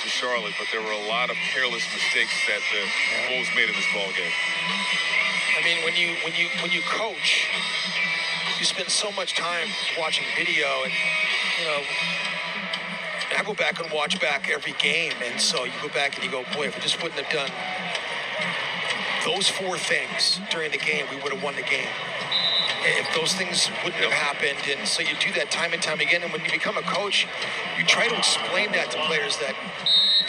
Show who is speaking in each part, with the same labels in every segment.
Speaker 1: to Charlotte, but there were a lot of careless mistakes that the Wolves made in this ball game.
Speaker 2: I mean, when you coach, you spend so much time watching video, and I go back and watch back every game, and so you go back and you go, boy, if we just wouldn't have done those 4 things during the game, we would have won the game. If those things wouldn't have happened, and so you do that time and time again, and when you become a coach, you try to explain that to players that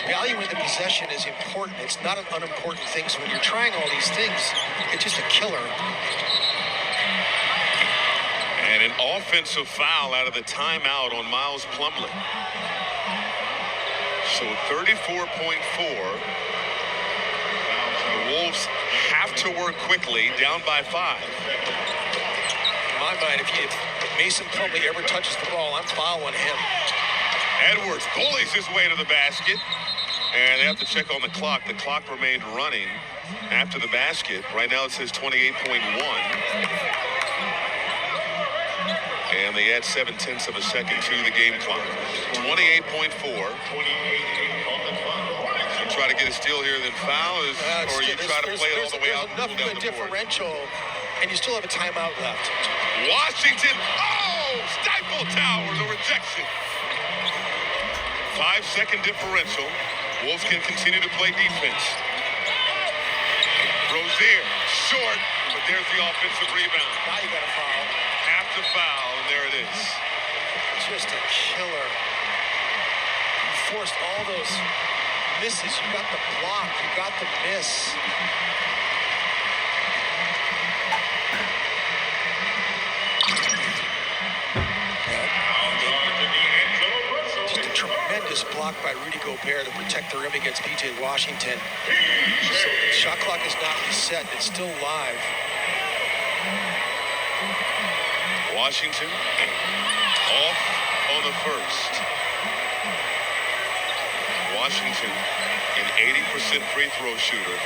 Speaker 2: valuing the possession is important. It's not an unimportant thing. So when you're trying all these things, it's just a killer.
Speaker 1: And an offensive foul out of the timeout on Miles Plumlee. So 34.4. The Wolves have to work quickly, down by 5.
Speaker 2: In my mind, if Mason Plumlee ever touches the ball, I'm fouling him.
Speaker 1: Edwards bullies his way to the basket. And they have to check on the clock. The clock remained running after the basket. Right now it says 28.1. And they add 0.7 of a second to the game clock. 28.4. You try to get a steal here, then foul, or you try to play it all the way out.
Speaker 2: There's enough of a differential, and you still have a timeout left.
Speaker 1: Washington, stifle tower, the rejection. 5-second differential. Wolves can continue to play defense. Rozier, short, but there's the offensive rebound.
Speaker 2: Now you got a foul.
Speaker 1: Have to foul, and there it is.
Speaker 2: Just a killer. You forced all those misses. You got the block. You got the miss. Just a tremendous block by Rudy Gobert to protect the rim against P.J. Washington. So the shot clock is not reset. It's still live.
Speaker 1: Washington off on the first. Washington, an 80% free throw shooter.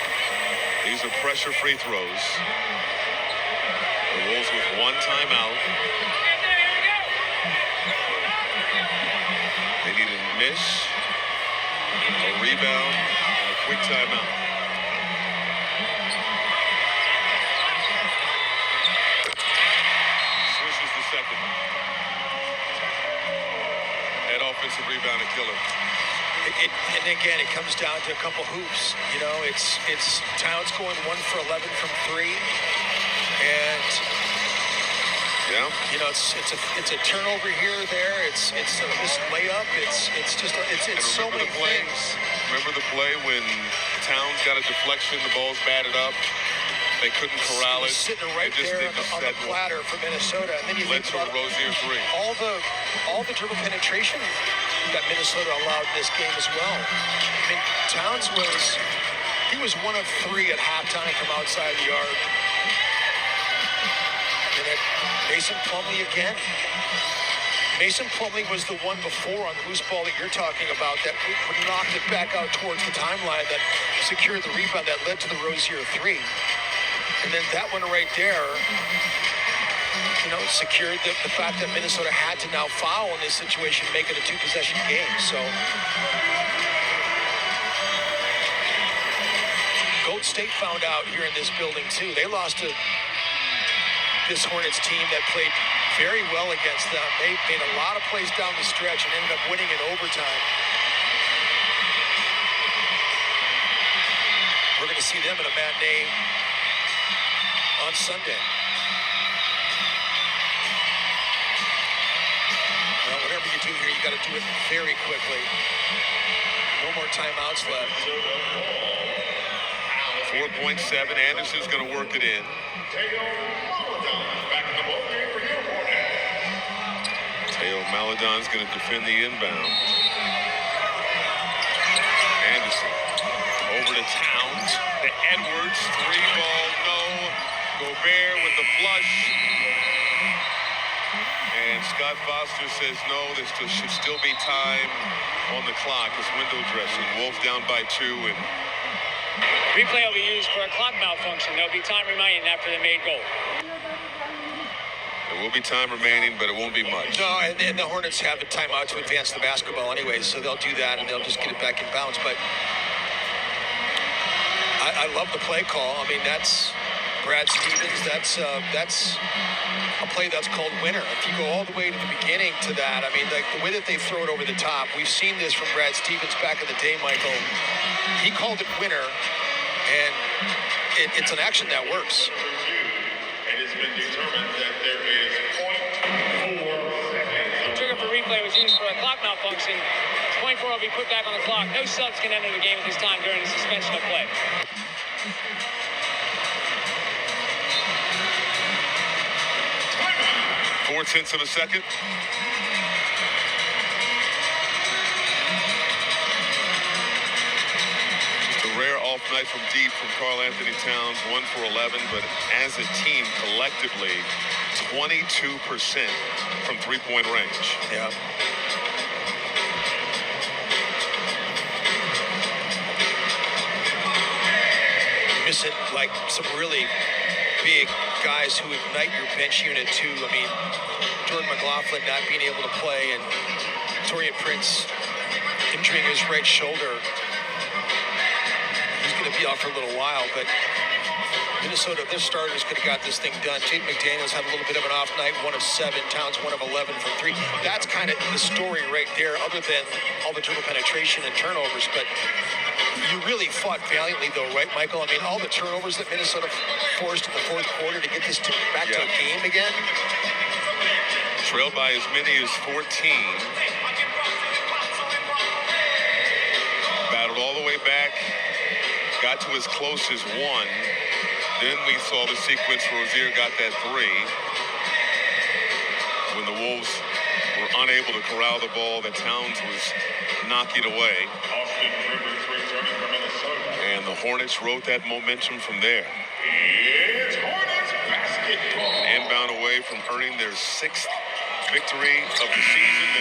Speaker 1: These are pressure free throws. The Wolves with 1 timeout. They need a miss, a rebound, and a quick timeout. Swishes the second. That offensive rebound, a killer.
Speaker 2: And again, it comes down to a couple hoops. It's Towns going 1 for 11 from 3, and it's a turnover here or there. It's a missed layup. It's so many things.
Speaker 1: Remember the play when Towns got a deflection, the ball's batted up. They couldn't corral it.
Speaker 2: Sitting right there on the platter for Minnesota, and then you
Speaker 1: led
Speaker 2: think
Speaker 1: to a
Speaker 2: about
Speaker 1: Rozier 3.
Speaker 2: All the dribble penetration that Minnesota allowed in this game as well. I mean, Towns was 1 of 3 at halftime from outside the yard. And then Mason Plumlee again. Mason Plumlee was the one before on the loose ball that you're talking about that knocked it back out towards the timeline, that secured the rebound that led to the Rozier 3. And then that one right there, secured the fact that Minnesota had to now foul in this situation, make it a 2-possession game. So Gold State found out here in this building too. They lost to this Hornets team that played very well against them. They made a lot of plays down the stretch and ended up winning in overtime. We're going to see them in a matinee on Sunday. Well, whatever you do here, you got to do it very quickly. No more timeouts left.
Speaker 1: 4.7. Anderson's going to work it in. Teo Maledon's going to defend the inbound. Anderson over to Towns. To Edwards. 3-ball, no. Gobert with the flush. And Scott Foster says no, there should still be time on the clock. It's window dressing. Wolves down by 2. And
Speaker 3: replay will be used for a clock malfunction. There'll be time remaining after the made goal.
Speaker 1: There will be time remaining, but it won't be much.
Speaker 2: No, and the Hornets have a timeout to advance the basketball anyway, so they'll do that and they'll just get it back in bounds. But I love the play call. I mean, that's Brad Stevens. That's a play that's called winner. If you go all the way to the beginning to that, I mean, like the way that they throw it over the top, we've seen this from Brad Stevens back in the day, Michael. He called it winner, and it's an action that works.
Speaker 1: It has been determined that there is 0.4 seconds.
Speaker 3: The trigger for replay was used for a clock malfunction. 24 will be put back on the clock. No subs can enter the game at this time during the suspension of play.
Speaker 1: Four-tenths of a second. Just a rare off night from deep from Karl Anthony Towns, 1 for 11, but as a team collectively, 22% from three-point range.
Speaker 2: Yeah. Missing like some really big guys who ignite your bench unit too. I mean, Jordan McLaughlin not being able to play, and Torian Prince injuring his right shoulder. He's going to be out for a little while, but Minnesota, their starters could have got this thing done. Tate McDaniels had a little bit of an off night, 1 of 7. Towns 1 of 11 from 3. That's kind of the story right there, other than all the dribble penetration and turnovers. But you really fought valiantly, though, right, Michael? I mean, all the turnovers that Minnesota forced in the fourth quarter to get this back to a game again.
Speaker 1: Trailed by as many as 14. Battled all the way back. Got to as close as 1. Then we saw the sequence. Rozier got that 3. When the Wolves were unable to corral the ball, that Towns was knocking away. And the Hornets wrote that momentum from there. It's Hornets basketball. Inbound away from earning their 6th victory of the season.